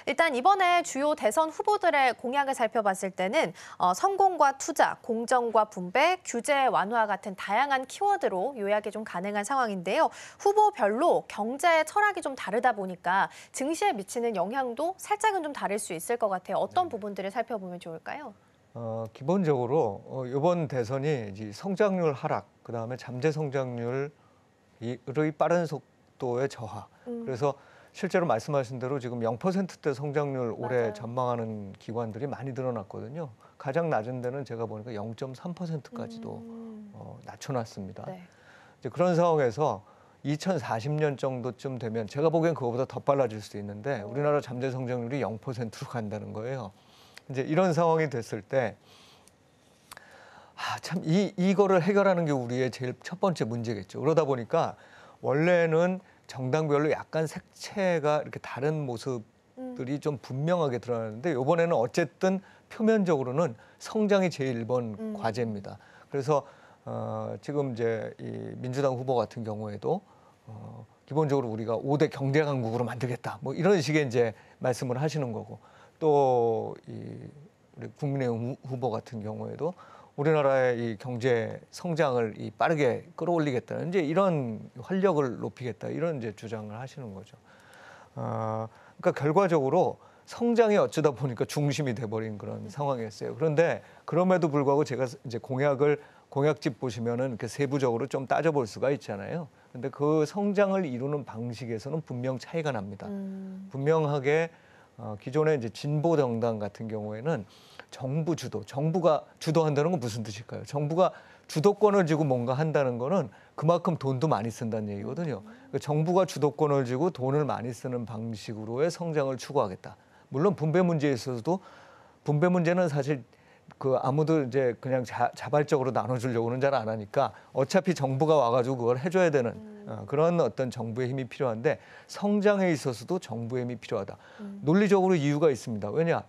일단 이번에 주요 대선 후보들의 공약을 살펴봤을 때는 성공과 투자, 공정과 분배, 규제 완화 같은 다양한 키워드로 요약이 좀 가능한 상황인데요. 후보별로 경제 철학이 좀 다르다 보니까 증시에 미치는 영향도 살짝은 좀 다를 수 있을 것 같아요. 어떤 부분들을 살펴보면 좋을까요? 기본적으로 이번 대선이 이제 성장률 하락, 그다음에 잠재 성장률의 빠른 속도의 저하. 그래서 실제로 말씀하신 대로 지금 0%대 성장률 올해 맞아요. 전망하는 기관들이 많이 늘어났거든요. 가장 낮은 데는 제가 보니까 0.3%까지도 낮춰놨습니다. 네. 이제 그런 상황에서 2040년 정도쯤 되면 제가 보기엔 그거보다 더 빨라질 수도 있는데 우리나라 잠재 성장률이 0%로 간다는 거예요. 이제 이런 상황이 됐을 때 참 이거를 해결하는 게 우리의 제일 첫 번째 문제겠죠. 그러다 보니까 원래는 정당별로 약간 색채가 이렇게 다른 모습들이 좀 분명하게 드러나는데 이번에는 어쨌든 표면적으로는 성장이 제일 1번 과제입니다. 그래서 지금 이제 이 민주당 후보 같은 경우에도 기본적으로 우리가 5대 경제 강국으로 만들겠다. 뭐 이런 식의 이제 말씀을 하시는 거고 또 우리 국민의힘 후보 같은 경우에도 우리나라의 이 경제 성장을 빠르게 끌어올리겠다는 이제 이런 활력을 높이겠다 이런 이제 주장을 하시는 거죠. 그러니까 결과적으로 성장이 어쩌다 보니까 중심이 돼버린 그런 상황이었어요. 그런데 그럼에도 불구하고 제가 이제 공약집 보시면은 이렇게 세부적으로 좀 따져볼 수가 있잖아요. 근데 그 성장을 이루는 방식에서는 분명 차이가 납니다. 분명하게 기존의 이제 진보 정당 같은 경우에는 정부 주도, 정부가 주도한다는 건 무슨 뜻일까요? 정부가 주도권을 쥐고 뭔가 한다는 거는 그만큼 돈도 많이 쓴다는 얘기거든요. 그러니까 정부가 주도권을 쥐고 돈을 많이 쓰는 방식으로의 성장을 추구하겠다. 물론 분배 문제에 있어서도 분배 문제는 사실 아무도 이제 그냥 자발적으로 나눠주려고는 잘 안 하니까 어차피 정부가 와가지고 그걸 해줘야 되는 그런 어떤 정부의 힘이 필요한데 성장에 있어서도 정부의 힘이 필요하다. 논리적으로 이유가 있습니다. 왜냐?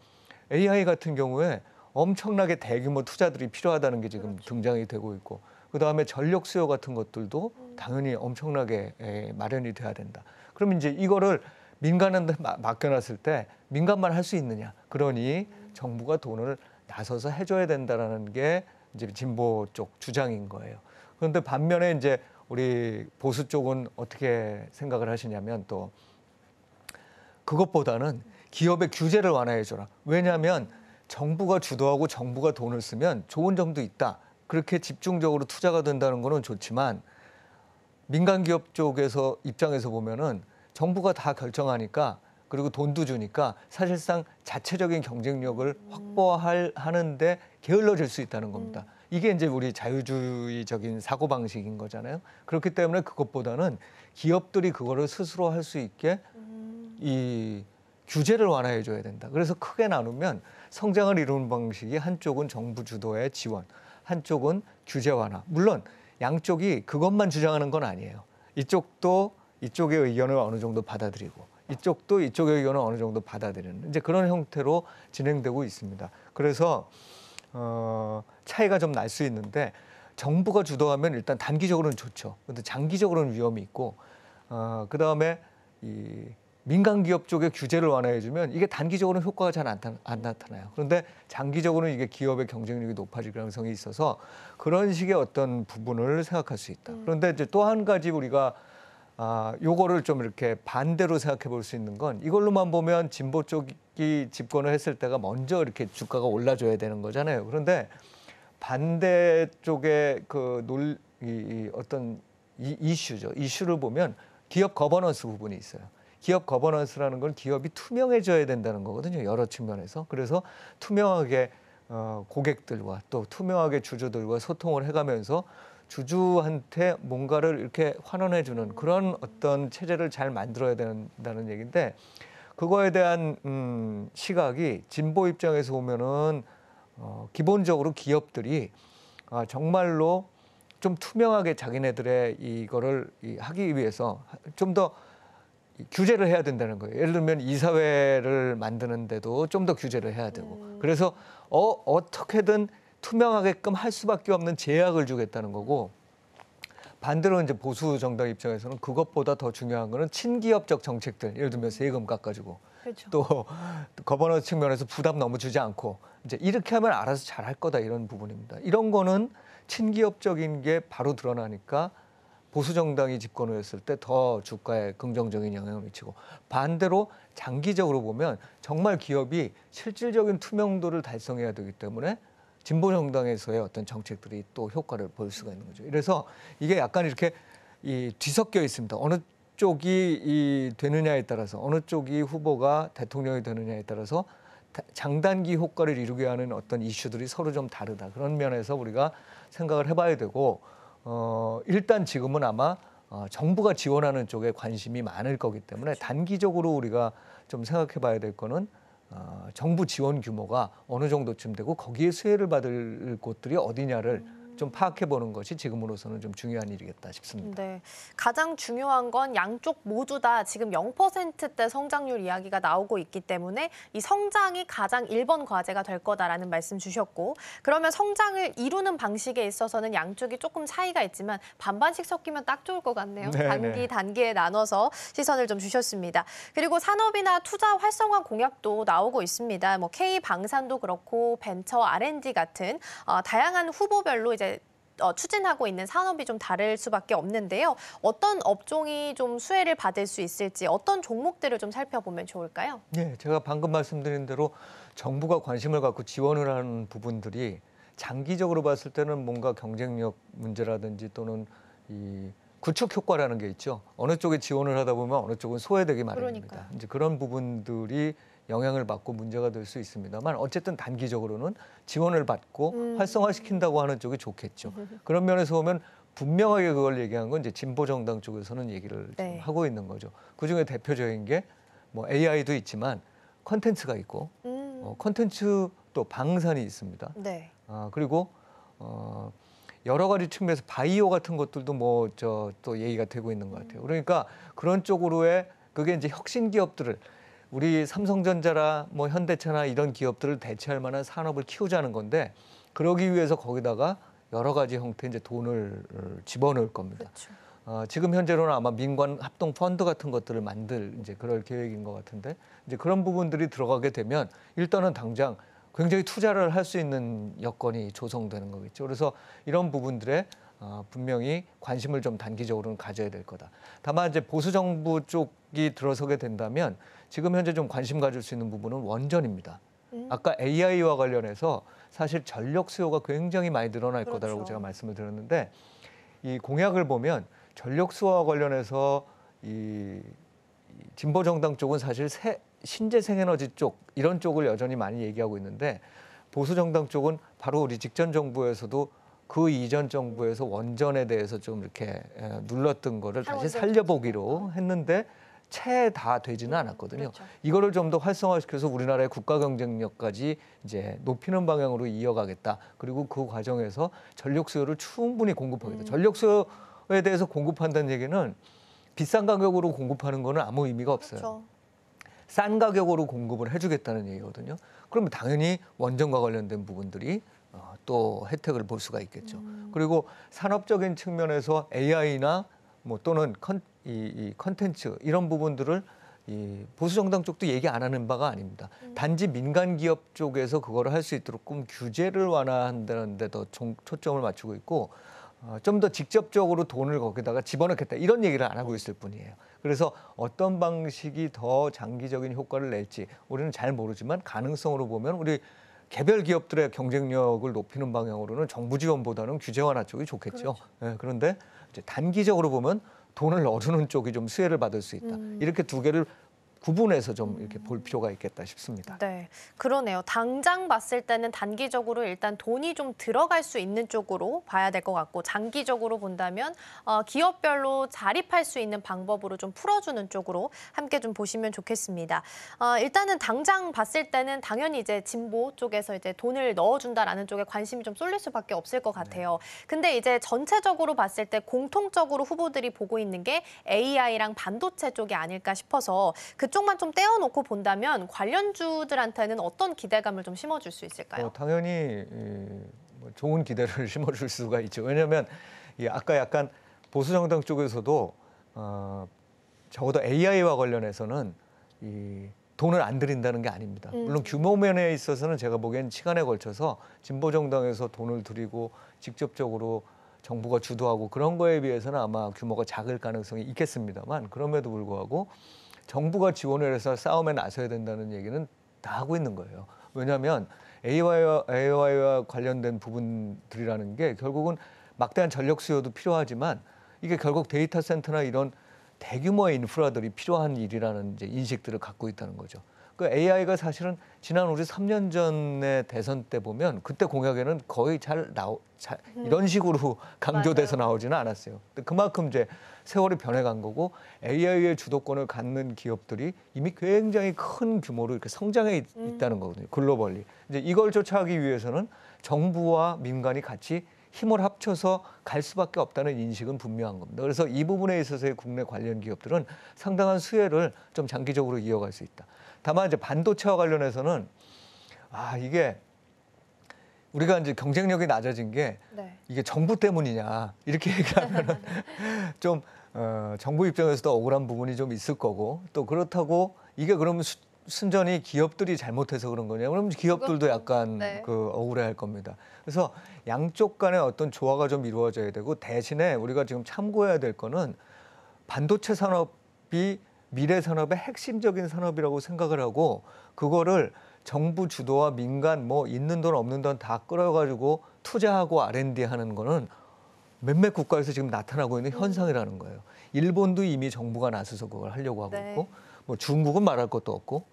AI 같은 경우에 엄청나게 대규모 투자들이 필요하다는 게 지금 등장이 되고 있고 그다음에 전력 수요 같은 것들도 당연히 엄청나게 마련이 돼야 된다. 그럼 이제 이거를 민간한테 맡겨놨을 때 민간만 할 수 있느냐. 그러니 정부가 돈을 나서서 해줘야 된다라는 게 이제 진보 쪽 주장인 거예요. 그런데 반면에 이제 우리 보수 쪽은 어떻게 생각을 하시냐면 또 그것보다는 기업의 규제를 완화해줘라. 왜냐하면 정부가 주도하고 정부가 돈을 쓰면 좋은 점도 있다. 그렇게 집중적으로 투자가 된다는 거는 좋지만 민간 기업 쪽에서 입장에서 보면은 정부가 다 결정하니까 그리고 돈도 주니까 사실상 자체적인 경쟁력을 확보하는데 게을러질 수 있다는 겁니다. 이게 이제 우리 자유주의적인 사고방식인 거잖아요. 그렇기 때문에 그것보다는 기업들이 그거를 스스로 할 수 있게 이 규제를 완화해 줘야 된다. 그래서 크게 나누면 성장을 이루는 방식이 한쪽은 정부 주도의 지원, 한쪽은 규제 완화. 물론 양쪽이 그것만 주장하는 건 아니에요. 이쪽도 이쪽의 의견을 어느 정도 받아들이고 이쪽도 이쪽의 의견을 어느 정도 받아들이는 이제 그런 형태로 진행되고 있습니다. 그래서 차이가 좀 날 수 있는데 정부가 주도하면 일단 단기적으로는 좋죠. 그런데 장기적으로는 위험이 있고 그다음에 이 민간 기업 쪽에 규제를 완화해주면 이게 단기적으로는 효과가 잘 안 나타나요. 그런데 장기적으로는 이게 기업의 경쟁력이 높아질 가능성이 있어서 그런 식의 어떤 부분을 생각할 수 있다. 그런데 이제 또 한 가지 우리가 요거를 좀 이렇게 반대로 생각해 볼 수 있는 건 이걸로만 보면 진보 쪽이 집권을 했을 때가 먼저 이렇게 주가가 올라줘야 되는 거잖아요. 그런데 반대 쪽의 어떤 이슈죠. 이슈를 보면 기업 거버넌스 부분이 있어요. 기업 거버넌스라는 건 기업이 투명해져야 된다는 거거든요. 여러 측면에서. 그래서 투명하게 고객들과 또 투명하게 주주들과 소통을 해가면서 주주한테 뭔가를 이렇게 환원해주는 그런 어떤 체제를 잘 만들어야 된다는 얘기인데 그거에 대한 시각이 진보 입장에서 보면은 기본적으로 기업들이 정말로 좀 투명하게 자기네들의 이거를 하기 위해서 좀 더 규제를 해야 된다는 거예요. 예를 들면 이사회를 만드는데도 좀 더 규제를 해야 되고 그래서 어떻게든 투명하게끔 할 수밖에 없는 제약을 주겠다는 거고 반대로 이제 보수 정당 입장에서는 그것보다 더 중요한 거는 친기업적 정책들 예를 들면 세금 깎아주고 그렇죠. 또 거버넌스 측면에서 부담 너무 주지 않고 이제 이렇게 하면 알아서 잘할 거다 이런 부분입니다. 이런 거는 친기업적인 게 바로 드러나니까 보수 정당이 집권을 했을 때 더 주가에 긍정적인 영향을 미치고 반대로 장기적으로 보면 정말 기업이 실질적인 투명도를 달성해야 되기 때문에 진보 정당에서의 어떤 정책들이 또 효과를 볼 수가 있는 거죠. 그래서 이게 약간 이렇게 뒤섞여 있습니다. 어느 쪽이 되느냐에 따라서 어느 쪽이 후보가 대통령이 되느냐에 따라서 장단기 효과를 이루게 하는 어떤 이슈들이 서로 좀 다르다. 그런 면에서 우리가 생각을 해봐야 되고 일단 지금은 아마 정부가 지원하는 쪽에 관심이 많을 거기 때문에 단기적으로 우리가 좀 생각해 봐야 될 거는 정부 지원 규모가 어느 정도쯤 되고 거기에 수혜를 받을 곳들이 어디냐를 좀 파악해 보는 것이 지금으로서는 좀 중요한 일이겠다 싶습니다. 네, 가장 중요한 건 양쪽 모두 다 지금 0%대 성장률 이야기가 나오고 있기 때문에 이 성장이 가장 1번 과제가 될 거다라는 말씀 주셨고, 그러면 성장을 이루는 방식에 있어서는 양쪽이 조금 차이가 있지만 반반씩 섞이면 딱 좋을 것 같네요. 단기에 나눠서 시선을 좀 주셨습니다. 그리고 산업이나 투자 활성화 공약도 나오고 있습니다. 뭐 K방산도 그렇고 벤처 R&D 같은 다양한 후보별로 이제 추진하고 있는 산업이 좀 다를 수밖에 없는데요. 어떤 업종이 좀 수혜를 받을 수 있을지, 어떤 종목들을 좀 살펴보면 좋을까요? 네, 제가 방금 말씀드린 대로 정부가 관심을 갖고 지원을 하는 부분들이 장기적으로 봤을 때는 뭔가 경쟁력 문제라든지 또는 이 구축 효과라는 게 있죠. 어느 쪽에 지원을 하다 보면 어느 쪽은 소외되기 마련입니다. 그러니까요. 이제 그런 부분들이 영향을 받고 문제가 될 수 있습니다만 어쨌든 단기적으로는 지원을 받고 활성화시킨다고 하는 쪽이 좋겠죠. 그런 면에서 보면 분명하게 그걸 얘기한 건 이제 진보 정당 쪽에서는 얘기를 지금 하고 있는 거죠. 그중에 대표적인 게 뭐 AI도 있지만 컨텐츠가 있고 컨텐츠 또 방산이 있습니다. 네. 그리고 여러 가지 측면에서 바이오 같은 것들도 뭐 또 얘기가 되고 있는 것 같아요. 그러니까 그런 쪽으로의 그게 이제 혁신 기업들을 우리 삼성전자나 뭐 현대차나 이런 기업들을 대체할 만한 산업을 키우자는 건데 그러기 위해서 거기다가 여러 가지 형태 이제 돈을 집어넣을 겁니다. 그렇죠. 지금 현재로는 아마 민관 합동 펀드 같은 것들을 만들 이제 그럴 계획인 것 같은데 이제 그런 부분들이 들어가게 되면 일단은 당장 굉장히 투자를 할 수 있는 여건이 조성되는 거겠죠. 그래서 이런 부분들에 분명히 관심을 좀 단기적으로는 가져야 될 거다. 다만 이제 보수 정부 쪽이 들어서게 된다면 지금 현재 좀 관심 가질 수 있는 부분은 원전입니다. 아까 AI와 관련해서 사실 전력 수요가 굉장히 많이 늘어날 거다라고 제가 말씀을 드렸는데 이 공약을 보면 전력 수요와 관련해서 이 진보 정당 쪽은 사실 신재 생에너지 쪽 이런 쪽을 여전히 많이 얘기하고 있는데 보수 정당 쪽은 바로 우리 직전 정부에서도 그 이전 정부에서 원전에 대해서 좀 이렇게 눌렀던 거를 다시 살려보기로 했는데 채 다 되지는 않았거든요. 그렇죠. 이거를 좀 더 활성화시켜서 우리나라의 국가 경쟁력까지 이제 높이는 방향으로 이어가겠다. 그리고 그 과정에서 전력 수요를 충분히 공급하겠다. 전력 수요에 대해서 공급한다는 얘기는 비싼 가격으로 공급하는 거는 아무 의미가 없어요. 그렇죠. 싼 가격으로 공급을 해주겠다는 얘기거든요. 그러면 당연히 원전과 관련된 부분들이 또 혜택을 볼 수가 있겠죠. 그리고 산업적인 측면에서 AI나 뭐 또는 이 컨텐츠 이런 부분들을 이 보수 정당 쪽도 얘기 안 하는 바가 아닙니다. 단지 민간 기업 쪽에서 그거를 할 수 있도록 규제를 완화한다는 데 더 초점을 맞추고 있고 좀 더 직접적으로 돈을 거기다가 집어넣겠다 이런 얘기를 안 하고 있을 뿐이에요. 그래서 어떤 방식이 더 장기적인 효과를 낼지 우리는 잘 모르지만 가능성으로 보면 우리 개별 기업들의 경쟁력을 높이는 방향으로는 정부 지원보다는 규제 완화 쪽이 좋겠죠. 그렇죠. 그런데 이제 단기적으로 보면 돈을 넣어주는 쪽이 좀 수혜를 받을 수 있다. 이렇게 두 개를 구분해서 좀 이렇게 볼 필요가 있겠다 싶습니다. 네, 그러네요. 당장 봤을 때는 단기적으로 일단 돈이 좀 들어갈 수 있는 쪽으로 봐야 될 것 같고 장기적으로 본다면 기업별로 자립할 수 있는 방법으로 좀 풀어주는 쪽으로 함께 좀 보시면 좋겠습니다. 일단은 당장 봤을 때는 당연히 이제 진보 쪽에서 이제 돈을 넣어준다라는 쪽에 관심이 좀 쏠릴 수밖에 없을 것 같아요. 근데 이제 전체적으로 봤을 때 공통적으로 후보들이 보고 있는 게 AI랑 반도체 쪽이 아닐까 싶어서 그쪽만 좀 떼어놓고 본다면 관련주들한테는 어떤 기대감을 좀 심어줄 수 있을까요? 당연히 뭐 좋은 기대를 심어줄 수가 있죠. 왜냐하면 아까 약간 보수 정당 쪽에서도 적어도 AI와 관련해서는 이 돈을 안 들인다는 게 아닙니다. 물론 규모 면에 있어서는 제가 보기엔 시간에 걸쳐서 진보 정당에서 돈을 들이고 직접적으로 정부가 주도하고 그런 거에 비해서는 아마 규모가 작을 가능성이 있겠습니다만 그럼에도 불구하고 정부가 지원을 해서 싸움에 나서야 된다는 얘기는 다 하고 있는 거예요. 왜냐하면 AI와 관련된 부분들이라는 게 결국은 막대한 전력 수요도 필요하지만 이게 결국 데이터 센터나 이런 대규모의 인프라들이 필요한 일이라는 이제 인식들을 갖고 있다는 거죠. 그 AI가 사실은 지난 우리 3년 전의 대선 때 보면 그때 공약에는 거의 이런 식으로 강조돼서 맞아요. 나오지는 않았어요. 근데 그만큼 이제 세월이 변해간 거고 AI의 주도권을 갖는 기업들이 이미 굉장히 큰 규모로 이렇게 성장해 있다는 거거든요. 글로벌리. 이제 이걸 쫓아가기 위해서는 정부와 민간이 같이 힘을 합쳐서 갈 수밖에 없다는 인식은 분명한 겁니다. 그래서 이 부분에 있어서의 국내 관련 기업들은 상당한 수혜를 좀 장기적으로 이어갈 수 있다. 다만 이제 반도체와 관련해서는 이게 우리가 이제 경쟁력이 낮아진 게 네. 이게 정부 때문이냐 이렇게 얘기하면은 좀 정부 입장에서도 억울한 부분이 좀 있을 거고 또 그렇다고 이게 그러면 순전히 기업들이 잘못해서 그런 거냐? 그러면 기업들도 약간 네. 억울해할 겁니다. 그래서 양쪽 간의 어떤 조화가 좀 이루어져야 되고 대신에 우리가 지금 참고해야 될 거는 반도체 산업이 미래 산업의 핵심적인 산업이라고 생각을 하고 그거를 정부 주도와 민간 뭐 있는 돈 없는 돈 다 끌어가지고 투자하고 R&D 하는 거는 몇몇 국가에서 지금 나타나고 있는 현상이라는 거예요. 일본도 이미 정부가 나서서 그걸 하려고 하고 네. 있고 뭐 중국은 말할 것도 없고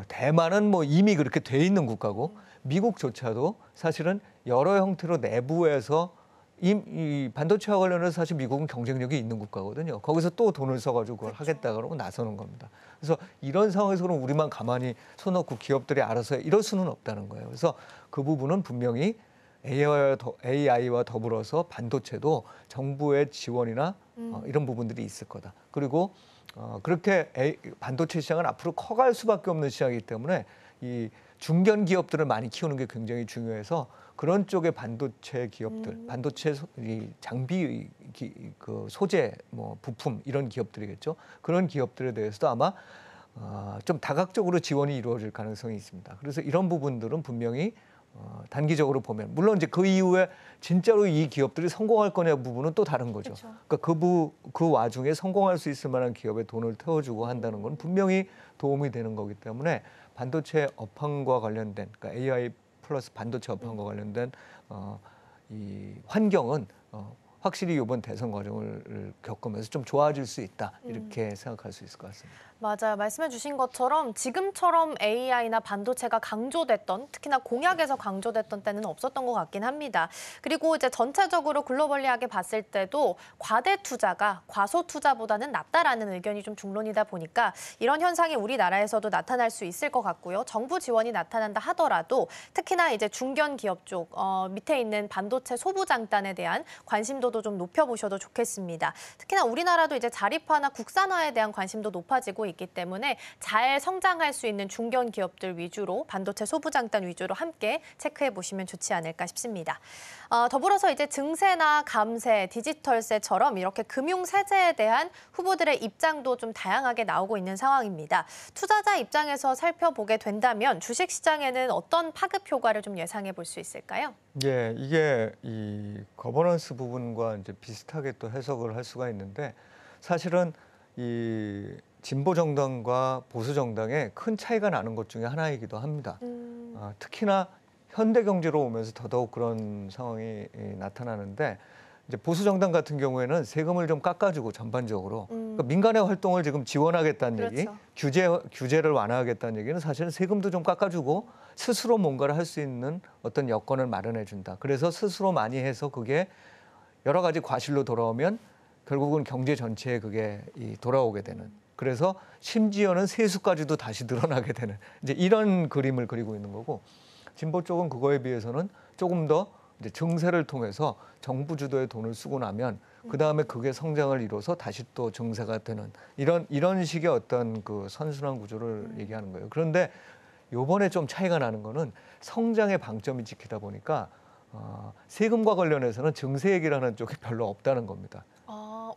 대만은 뭐 이미 그렇게 돼 있는 국가고 미국조차도 사실은 여러 형태로 내부에서 이 반도체와 관련해서 사실 미국은 경쟁력이 있는 국가거든요. 거기서 또 돈을 써가지고 그걸 하겠다 그러고 나서는 겁니다. 그래서 이런 상황에서는 우리만 가만히 손 놓고 기업들이 알아서 이럴 수는 없다는 거예요. 그래서 그 부분은 분명히 AI와 더불어서 반도체도 정부의 지원이나 이런 부분들이 있을 거다. 그리고 그렇게 반도체 시장은 앞으로 커갈 수밖에 없는 시장이기 때문에 이 중견 기업들을 많이 키우는 게 굉장히 중요해서 그런 쪽의 반도체 기업들, 반도체 장비 그 소재, 뭐 부품 이런 기업들이겠죠. 그런 기업들에 대해서도 아마 좀 다각적으로 지원이 이루어질 가능성이 있습니다. 그래서 이런 부분들은 분명히 단기적으로 보면 물론 이제 그 이후에 진짜로 이 기업들이 성공할 거냐 부분은 또 다른 거죠. 그쵸. 그러니까 그 와중에 성공할 수 있을 만한 기업에 돈을 태워주고 한다는 건 분명히 도움이 되는 거기 때문에 반도체 업황과 관련된 그러니까 AI 플러스 반도체 업황과 관련된 이 환경은 확실히 이번 대선 과정을 겪으면서 좀 좋아질 수 있다 이렇게 생각할 수 있을 것 같습니다. 맞아요. 말씀해 주신 것처럼 지금처럼 AI나 반도체가 강조됐던, 특히나 공약에서 강조됐던 때는 없었던 것 같긴 합니다. 그리고 이제 전체적으로 글로벌리하게 봤을 때도 과대 투자가 과소 투자보다는 낫다라는 의견이 좀 중론이다 보니까 이런 현상이 우리나라에서도 나타날 수 있을 것 같고요. 정부 지원이 나타난다 하더라도 특히나 이제 중견 기업 쪽 밑에 있는 반도체 소부장단에 대한 관심도도 좀 높여보셔도 좋겠습니다. 특히나 우리나라도 이제 자립화나 국산화에 대한 관심도 높아지고 있기 때문에 잘 성장할 수 있는 중견 기업들 위주로 반도체 소부장단 위주로 함께 체크해 보시면 좋지 않을까 싶습니다. 더불어서 이제 증세나 감세, 디지털세처럼 이렇게 금융 세제에 대한 후보들의 입장도 좀 다양하게 나오고 있는 상황입니다. 투자자 입장에서 살펴보게 된다면 주식 시장에는 어떤 파급 효과를 좀 예상해 볼 수 있을까요? 예, 이게 이 거버넌스 부분과 이제 비슷하게 또 해석을 할 수가 있는데 사실은 이 진보 정당과 보수 정당의 큰 차이가 나는 것 중에 하나이기도 합니다. 특히나 현대 경제로 오면서 더더욱 그런 상황이 나타나는데 이제 보수 정당 같은 경우에는 세금을 좀 깎아주고 전반적으로 그러니까 민간의 활동을 지금 지원하겠다는 얘기, 그렇죠. 규제를 완화하겠다는 얘기는 사실은 세금도 좀 깎아주고 스스로 뭔가를 할 수 있는 어떤 여건을 마련해 준다. 그래서 스스로 많이 해서 그게 여러 가지 과실로 돌아오면 결국은 경제 전체에 그게 돌아오게 되는. 그래서 심지어는 세수까지도 다시 늘어나게 되는 이제 이런 그림을 그리고 있는 거고 진보 쪽은 그거에 비해서는 조금 더 이제 증세를 통해서 정부 주도의 돈을 쓰고 나면 그 다음에 그게 성장을 이뤄서 다시 또 증세가 되는 이런 식의 어떤 그 선순환 구조를 얘기하는 거예요. 그런데 요번에 좀 차이가 나는 거는 성장의 방점이 찍히다 보니까 세금과 관련해서는 증세 얘기를 하는 쪽이 별로 없다는 겁니다.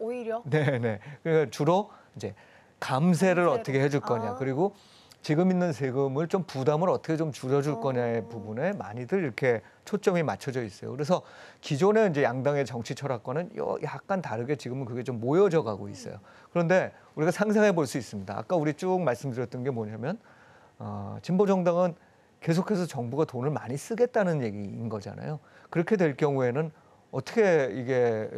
오히려? 네네. 그러니까 주로 이제 감세를 어떻게 해줄 거냐. 그리고 지금 있는 세금을 좀 부담을 어떻게 좀 줄여줄 거냐의 부분에 많이들 이렇게 초점이 맞춰져 있어요. 그래서 기존의 이제 양당의 정치 철학과는 약간 다르게 지금은 그게 좀 모여져 가고 있어요. 그런데 우리가 상상해 볼 수 있습니다. 아까 우리 쭉 말씀드렸던 게 뭐냐면 진보 정당은 계속해서 정부가 돈을 많이 쓰겠다는 얘기인 거잖아요. 그렇게 될 경우에는 어떻게 이게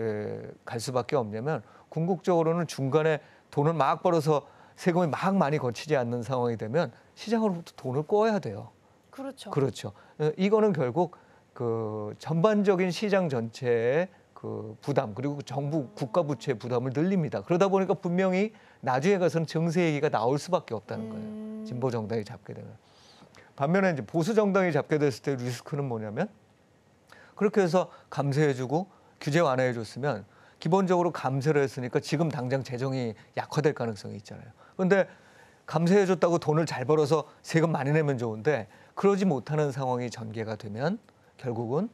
갈 수밖에 없냐면 궁극적으로는 중간에 돈을 막 벌어서 세금이 막 많이 거치지 않는 상황이 되면 시장으로부터 돈을 꿔야 돼요. 그렇죠. 그렇죠. 이거는 결국 그 전반적인 시장 전체의 그 부담 그리고 정부 국가 부채 부담을 늘립니다. 그러다 보니까 분명히 나중에 가서는 증세 얘기가 나올 수밖에 없다는 거예요. 진보 정당이 잡게 되면. 반면에 이제 보수 정당이 잡게 됐을 때 리스크는 뭐냐면 그렇게 해서 감세해주고 규제 완화해줬으면 기본적으로 감세를 했으니까 지금 당장 재정이 약화될 가능성이 있잖아요. 그런데 감세해줬다고 돈을 잘 벌어서 세금 많이 내면 좋은데 그러지 못하는 상황이 전개가 되면 결국은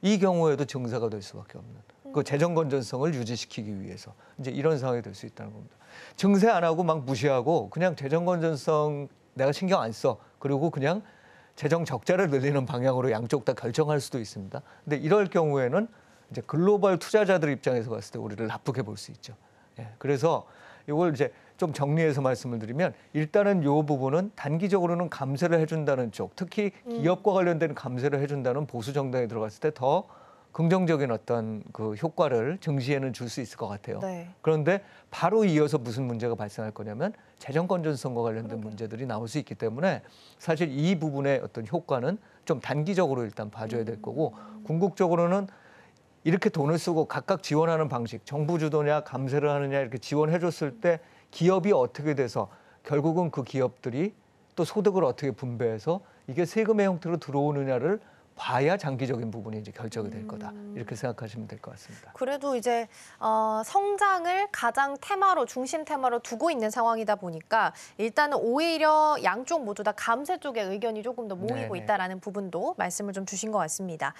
이 경우에도 증세가 될 수밖에 없는 그 재정 건전성을 유지시키기 위해서 이제 이런 상황이 될 수 있다는 겁니다. 증세 안 하고 막 무시하고 그냥 재정 건전성 내가 신경 안 써. 그리고 그냥 재정 적자를 늘리는 방향으로 양쪽 다 결정할 수도 있습니다. 근데 이럴 경우에는 이제 글로벌 투자자들 입장에서 봤을 때 우리를 나쁘게 볼 수 있죠. 예, 그래서 이걸 이제 좀 정리해서 말씀을 드리면 일단은 이 부분은 단기적으로는 감세를 해준다는 쪽, 특히 기업과 관련된 감세를 해준다는 보수 정당에 들어갔을 때 더 긍정적인 어떤 그 효과를 증시에는 줄 수 있을 것 같아요. 네. 그런데 바로 이어서 무슨 문제가 발생할 거냐면 재정 건전성과 관련된 문제들이 나올 수 있기 때문에 사실 이 부분의 어떤 효과는 좀 단기적으로 일단 봐줘야 될 거고 궁극적으로는 이렇게 돈을 쓰고 각각 지원하는 방식, 정부 주도냐 감세를 하느냐 이렇게 지원해줬을 때 기업이 어떻게 돼서 결국은 그 기업들이 또 소득을 어떻게 분배해서 이게 세금의 형태로 들어오느냐를 봐야 장기적인 부분이 이제 결정이 될 거다. 이렇게 생각하시면 될 것 같습니다. 그래도 이제 성장을 가장 테마로 중심 테마로 두고 있는 상황이다 보니까 일단은 오히려 양쪽 모두 다 감세 쪽의 의견이 조금 더 모이고 네네. 있다라는 부분도 말씀을 좀 주신 것 같습니다.